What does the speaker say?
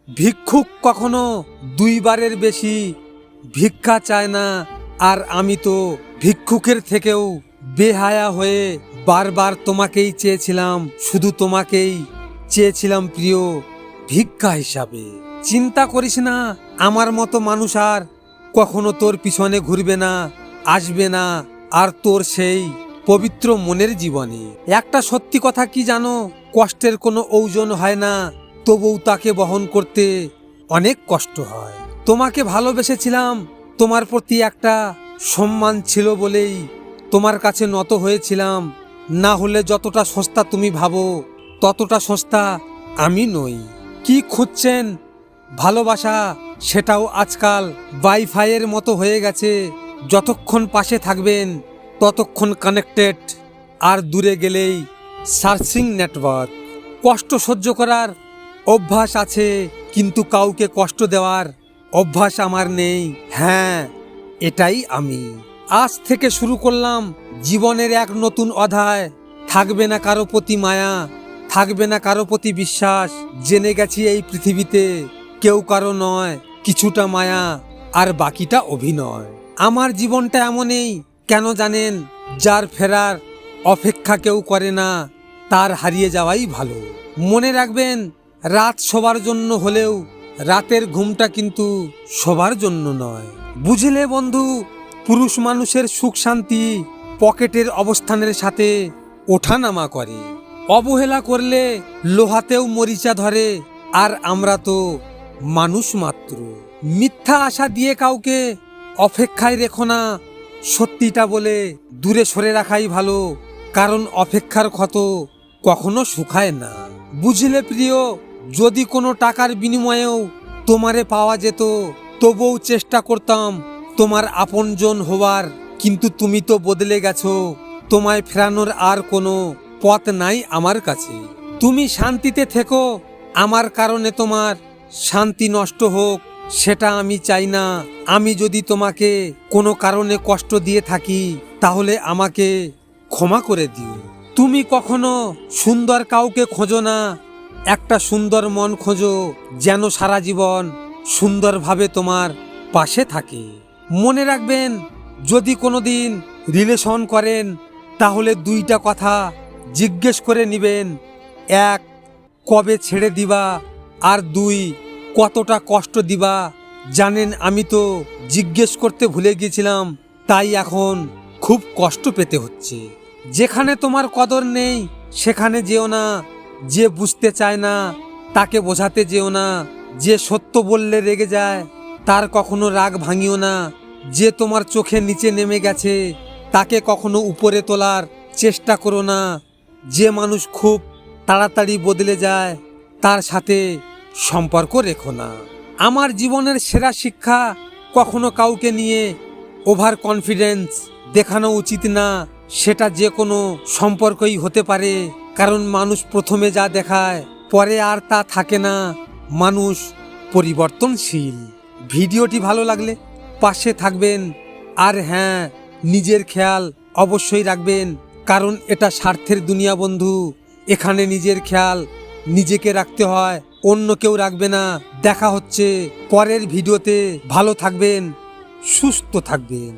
ভিক্ষুক কখনো দুইবারের বেশি ভিক্ষা চায় না, আর আমি তো ভিক্ষুকের থেকেও বেহায়া হয়ে বারবার তোমাকেই চেয়েছিলাম, শুধু তোমাকেই চেয়েছিলাম প্রিয়, ভিক্ষা হিসাবে। চিন্তা করিস না, আমার মতো মানুষ আর কখনো তোর পিছনে ঘুরবে না, আসবে না আর তোর সেই পবিত্র মনের জীবনে। একটা সত্যি কথা কি জানো, কষ্টের কোনো ওজন হয় না, তবুও তাকে বহন করতে অনেক কষ্ট হয়। তোমাকে ভালোবেসেছিলাম, তোমার প্রতি একটা সম্মান ছিল বলেই তোমার কাছে নত হয়েছিলাম, না হলে যতটা সস্তা তুমি ভাবো ততটা সস্তা আমি নই। কি খুঁজছেন? ভালোবাসা, সেটাও আজকাল ওয়াইফাইয়ের মতো হয়ে গেছে, যতক্ষণ পাশে থাকবেন ততক্ষণ কানেক্টেড, আর দূরে গেলেই সার্চিং নেটওয়ার্ক। কষ্ট সহ্য করার অভ্যাস আছে, কিন্তু কাউকে কষ্ট দেওয়ার অভ্যাস আমার নেই। হ্যাঁ, এটাই আমি। আজ থেকে শুরু করলাম জীবনের এক নতুন অধ্যায়। থাকবে না কারো প্রতি মায়া, থাকবে না কারো প্রতি বিশ্বাস। জেনে গেছি এই পৃথিবীতে কেউ কারো নয়, কিছুটা মায়া আর বাকিটা অভিনয়। আমার জীবনটা এমনই, কেন জানেন? যার ফেরার অপেক্ষা কেউ করে না, তার হারিয়ে যাওয়াই ভালো। মনে রাখবেন, রাত সবার জন্য হলেও রাতের ঘুমটা কিন্তু সবার জন্য নয়। বুঝলে বন্ধু, পুরুষ মানুষের সুখ শান্তি পকেটের অবস্থানের সাথে ওঠানামা করে। অবহেলা করলে লোহাতেও মরিচা ধরে, আর আমরা তো মানুষ মাত্র। মিথ্যা আশা দিয়ে কাউকে অপেক্ষায় রেখো না, সত্যিটা বলে দূরে সরে রাখাই ভালো, কারণ অপেক্ষার ক্ষত কখনো শুকায় না। বুঝলে প্রিয়, যদি কোনো টাকার বিনিময়েও তোমারে পাওয়া যেত, তবুও চেষ্টা করতাম তোমার আপনজন হওয়ার, কিন্তু তুমি তো বদলে গেছো, তোমায় ফেরানোর আর কোনো পথ নাই আমার কাছে। তুমি শান্তিতে থেকো, আমার কারণে তোমার শান্তি নষ্ট হোক সেটা আমি চাই না। আমি যদি তোমাকে কোনো কারণে কষ্ট দিয়ে থাকি, তাহলে আমাকে ক্ষমা করে দিও। তুমি কখনো সুন্দর কাউকে খোঁজো না, একটা সুন্দর মন খোঁজো, যেন সারা জীবন সুন্দরভাবে তোমার পাশে থাকে। মনে রাখবেন, যদি কোনো দিন রিলেশন করেন, তাহলে দুইটা কথা জিজ্ঞেস করে নেবেন। এক, কবে ছেড়ে দিবা, আর দুই, কতটা কষ্ট দিবা। জানেন, আমি তো জিজ্ঞেস করতে ভুলে গিয়েছিলাম, তাই এখন খুব কষ্ট পেতে হচ্ছে। যেখানে তোমার কদর নেই সেখানে যেও না, যে বুঝতে চায় না তাকে বোঝাতে যেও না, যে সত্য বললে রেগে যায় তার কখনো রাগ ভাঙিও না, যে তোমার চোখের নিচে নেমে গেছে তাকে কখনো উপরে তোলার চেষ্টা করো না, যে মানুষ খুব তাড়াতাড়ি বদলে যায় তার সাথে সম্পর্ক রেখো না। আমার জীবনের সেরা শিক্ষা, কখনো কাউকে নিয়ে ওভার কনফিডেন্স দেখানো উচিত না। সেটা যে কোনো সম্পর্কই হতে পারে, কারণ মানুষ প্রথমে যা দেখায় পরে আর তা থাকে না। মানুষ পরিবর্তনশীল। ভিডিওটি ভালো লাগলে পাশে থাকবেন, আর হ্যাঁ, নিজের খেয়াল অবশ্যই রাখবেন, কারণ এটা স্বার্থের দুনিয়া বন্ধু। এখানে নিজের খেয়াল নিজেকে রাখতে হয়, অন্য কেউ রাখবে না। দেখা হচ্ছে পরের ভিডিওতে। ভালো থাকবেন, সুস্থ থাকবেন।